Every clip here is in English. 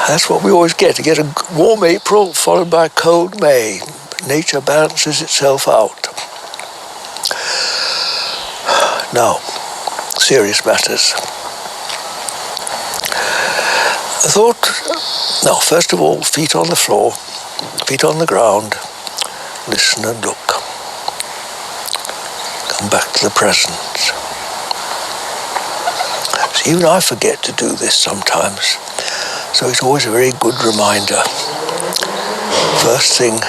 That's what we always get. You get a warm April followed by a cold May. Nature balances itself out. Now, serious matters. I thought, now, first of all, feet on the floor, feet on the ground, listen and look. Come back to the present. So even I forget to do this sometimes, so it's always a very good reminder. First thing,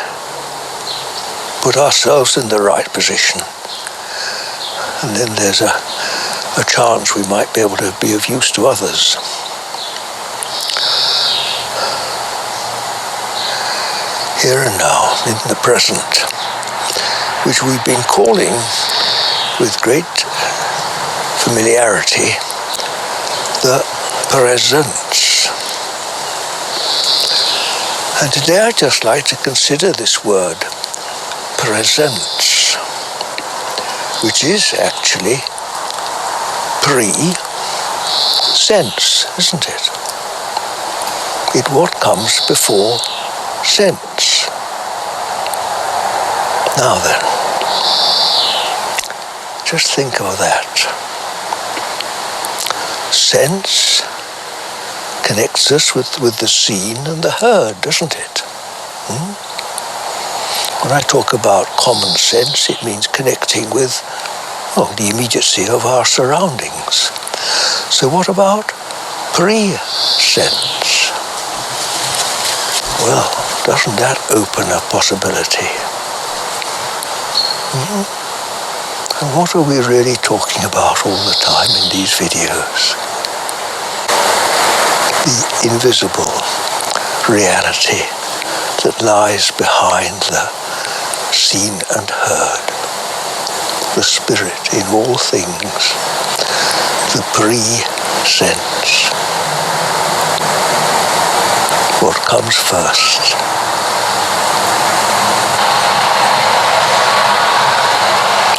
put ourselves in the right position, and then there's a chance we might be able to be of use to others. Here and now, in the present, which we've been calling with great familiarity the presence. And today I'd just like to consider this word, presence, which is actually pre-sense, isn't it? It's what comes before sense. Now then, just think of that. Sense connects us with the seen and the heard, doesn't it? When I talk about common sense, it means connecting with the immediacy of our surroundings. So what about pre-sense? Well, doesn't that open a possibility? And what are we really talking about all the time in these videos? The invisible reality that lies behind the seen and heard. The spirit in all things. The pre-sense. What comes first?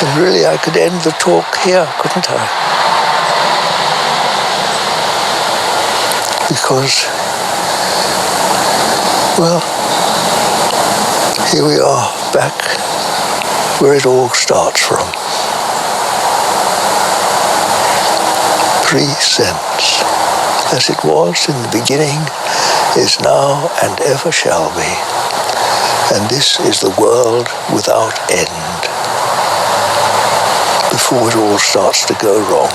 And really, I could end the talk here, couldn't I? Because, well, here we are, back where it all starts from. Pre-sense, as it was in the beginning, is now, and ever shall be. And this is the world without end. Before it all starts to go wrong.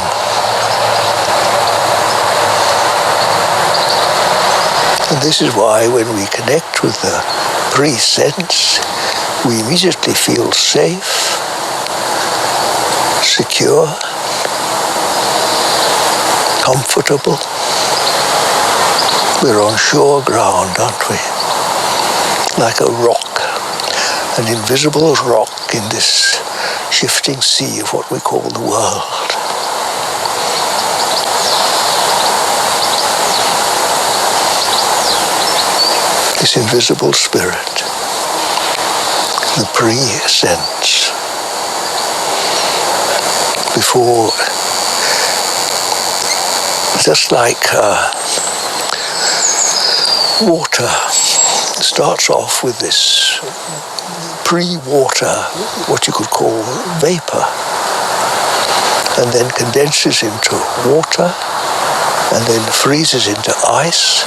And this is why when we connect with the pre-sense, we immediately feel safe, secure, comfortable. We're on sure ground, aren't we? Like a rock, an invisible rock in this shifting sea of what we call the world. This invisible spirit, the pre-sense, before, just like water starts off with this pre-water, what you could call vapor, and then condenses into water, and then freezes into ice.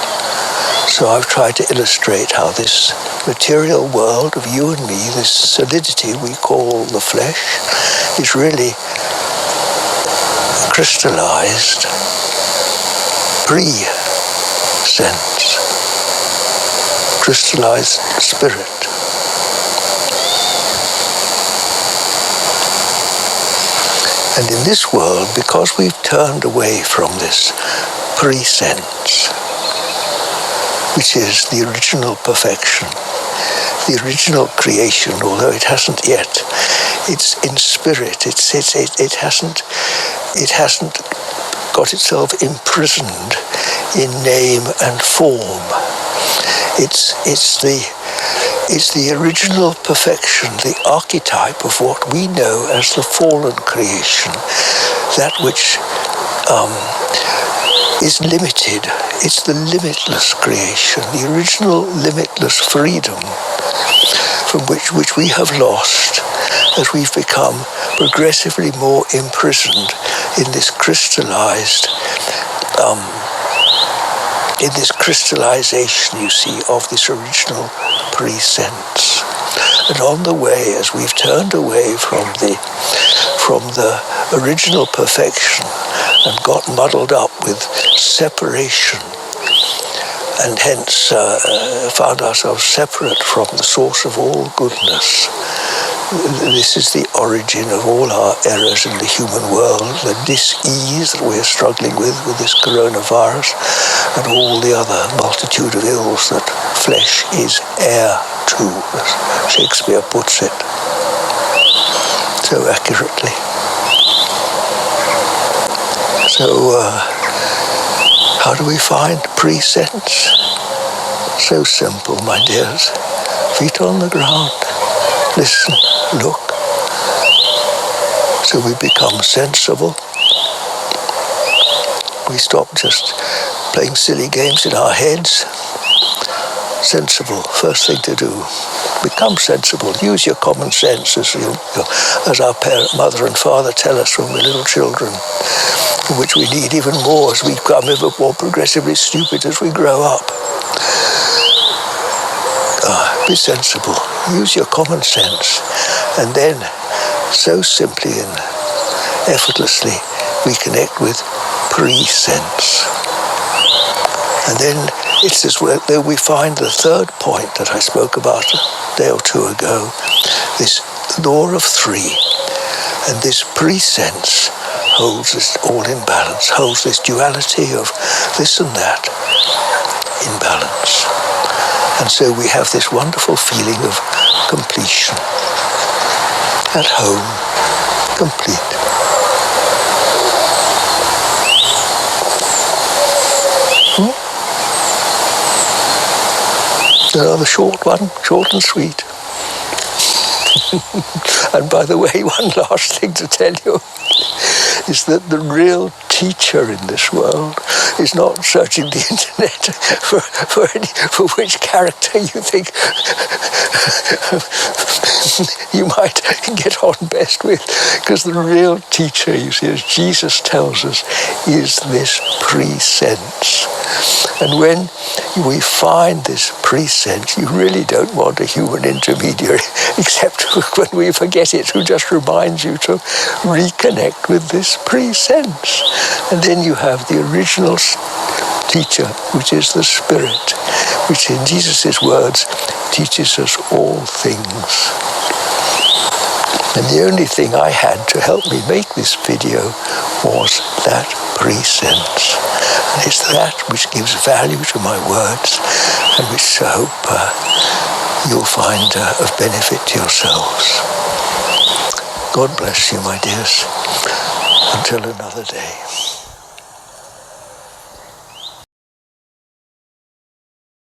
So I've tried to illustrate how this material world of you and me, this solidity we call the flesh, is really crystallized pre-sense, crystallized spirit. And in this world, because we've turned away from this pre-sense, which is the original perfection, the original creation, although it hasn't yet, it's in spirit, it hasn't got itself imprisoned in name and form. It's the original perfection, the archetype of what we know as the fallen creation, that which is limited. It's the limitless creation, the original limitless freedom from which we have lost as we've become progressively more imprisoned in this crystallization, you see, of this original pre-sense. And on the way, as we've turned away from the original perfection and got muddled up with separation, and hence found ourselves separate from the source of all goodness. This is the origin of all our errors in the human world, the dis-ease that we're struggling with this coronavirus, and all the other multitude of ills that flesh is heir to, as Shakespeare puts it so accurately. So, how do we find pre-sense? So simple, my dears. Feet on the ground. Listen, look. So we become sensible. We stop just playing silly games in our heads. Sensible, first thing to do. Become sensible. Use your common sense, as our mother and father tell us when we're little children, which we need even more as we become ever more progressively stupid as we grow up. Be sensible. Use your common sense. And then, so simply and effortlessly, we connect with pre-sense. And then it's as well that we find the third point that I spoke about a day or two ago, this law of three. And this pre-sense holds this all in balance, holds this duality of this and that in balance. And so we have this wonderful feeling of completion. At home, complete. Another short one, short and sweet. And by the way, one last thing to tell you is that the real teacher in this world is not searching the internet for which character you think you might get on best with, because the real teacher, you see, as Jesus tells us, is this pre-sense. And when we find this pre-sense, you really don't want a human intermediary, except when we forget it, who just reminds you to reconnect with this pre-sense. And then you have the original teacher, which is the Spirit, which in Jesus' words teaches us all things. And the only thing I had to help me make this video was that pre-sense. And it's that which gives value to my words, and which I hope you'll find of benefit to yourselves. God bless you, my dears. Until another day.